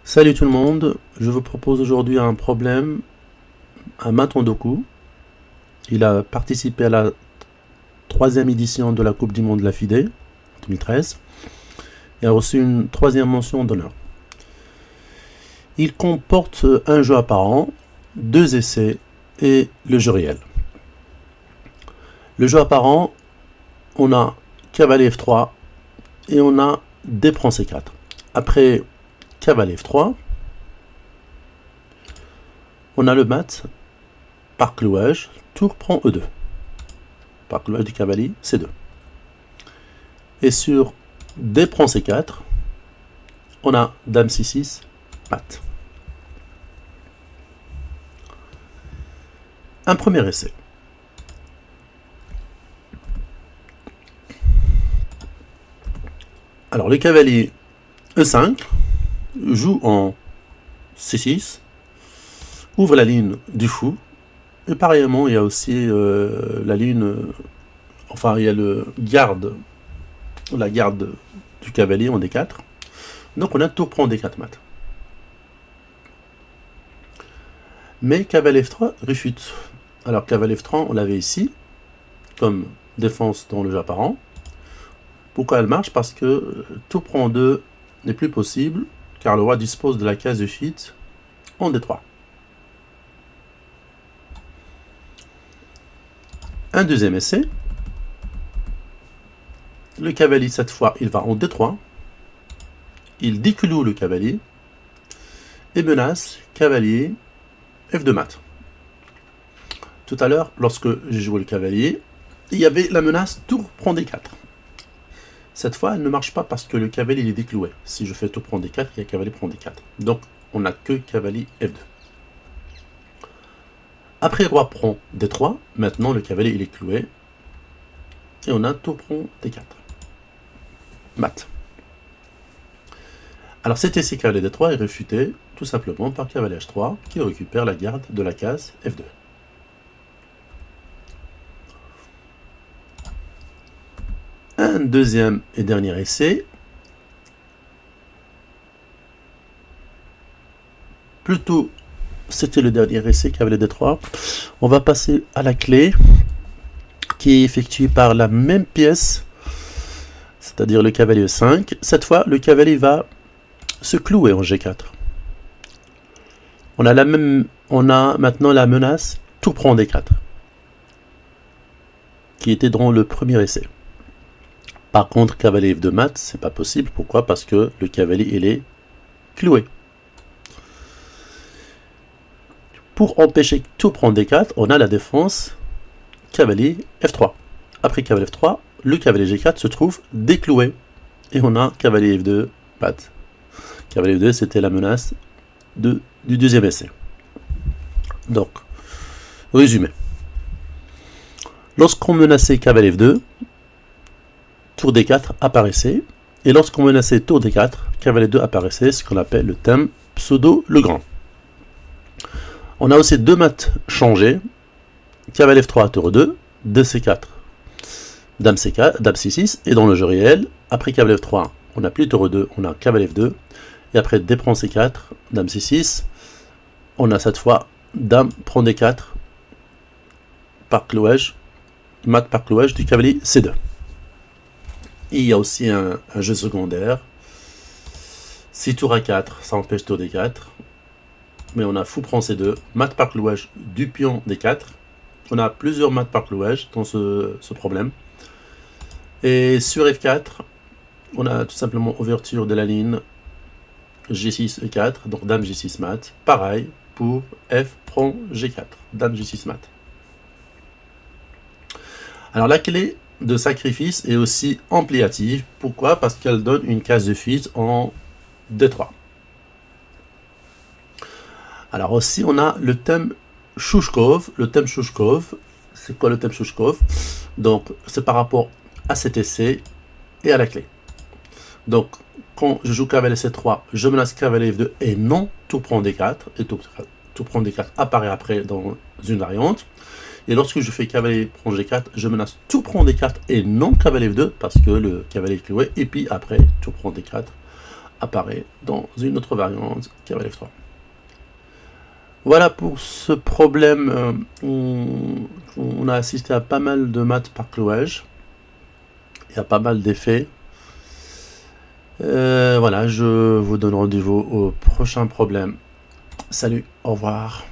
Salut tout le monde, je vous propose aujourd'hui un problème à Matondoku. Il a participé à la troisième édition de la Coupe du Monde de la FIDE en 2013 et a reçu une troisième mention d'honneur. Il comporte un jeu apparent, deux essais et le jeu réel. Le jeu apparent, on a cavalier F3 et on a dé prend C4. Après cavalier F3, on a le mat par clouage, tour prend E2. Par clouage du cavalier, C2. Et sur D prend C4, on a dame C6, mat. Un premier essai. Alors le cavalier E5 joue en C6, ouvre la ligne du fou, et pareillement il y a aussi la ligne, enfin il y a la garde du cavalier en D4, donc on a tour prend D4 mat. Mais cavalier F3 réfute. Alors cavalier F3 on l'avait ici, comme défense dans le jeu apparent. Pourquoi elle marche? Parce que tour prend 2 n'est plus possible, car le roi dispose de la case de fuite en D3. Un deuxième essai. Le cavalier, cette fois, il va en D3. Il décloue le cavalier et menace cavalier F2 mat. Tout à l'heure, lorsque j'ai joué le cavalier, il y avait la menace tour prend D4. Cette fois, elle ne marche pas parce que le cavalier il est décloué. Si je fais tour prend D4, il y a cavalier prend D4. Donc, on n'a que cavalier F2. Après, roi prend D3. Maintenant, le cavalier il est cloué. Et on a tour prend D4. Mat. Alors, cet essai cavalier D3 est réfuté tout simplement par cavalier H3 qui récupère la garde de la case F2. Un deuxième et dernier essai. Plutôt, c'était le dernier essai cavalier D3. On va passer à la clé qui est effectuée par la même pièce, c'est-à-dire le cavalier 5. Cette fois, le cavalier va se clouer en G4. On a maintenant la menace tour prend D4 qui était dans le premier essai. Par contre, cavalier F2 mat, c'est pas possible. Pourquoi? Parce que le cavalier il est cloué. Pour empêcher que tour prend D4, on a la défense cavalier F3. Après cavalier F3, le cavalier G4 se trouve décloué. Et on a cavalier F2 mat. Cavalier F2, c'était la menace du deuxième essai. Donc, résumé. Lorsqu'on menaçait cavalier F2, tour D4 apparaissait. Et lorsqu'on menaçait tour D4, cavalier 2 apparaissait, ce qu'on appelle le thème pseudo-Legrand. On a aussi deux maths changés. Cavalier F3, tour 2, D4, dame C4, dame C6. Et dans le jeu réel, après cavalier F3, on n'a plus tour 2, on a cavalier F2. Et après D prend C4, dame C6, on a cette fois dame prend D4 par clouage, mat par clouage du cavalier C2. Et il y a aussi un jeu secondaire. Si tour A4, ça empêche tour D4. Mais on a fou prend C2, mat par clouage du pion D4. On a plusieurs mat par clouage dans ce problème. Et sur F4, on a tout simplement ouverture de la ligne G6, E4, donc dame G6 mat. Pareil pour F prend G4, dame G6 mat. Alors la clé de sacrifice est aussi ampliative. Pourquoi? Parce qu'elle donne une case de fuite en D3. Alors aussi, on a le thème Chouchkov. Le thème Chouchkov, c'est quoi le thème Chouchkov? Donc, c'est par rapport à cet essai et à la clé. Donc, quand je joue cavalier C3, je menace cavalier F2 et non tour prend D4. Et tour prend D4 apparaît après dans une variante. Et lorsque je fais cavalier prend G4, je menace tour prend D4 et non cavalier F2 parce que le cavalier est cloué. Et puis après, tour prend D4 apparaît dans une autre variante cavalier F3. Voilà pour ce problème. On a assisté à pas mal de maths par clouage. Il y a pas mal d'effets. Voilà, je vous donne rendez-vous au prochain problème. Salut, au revoir.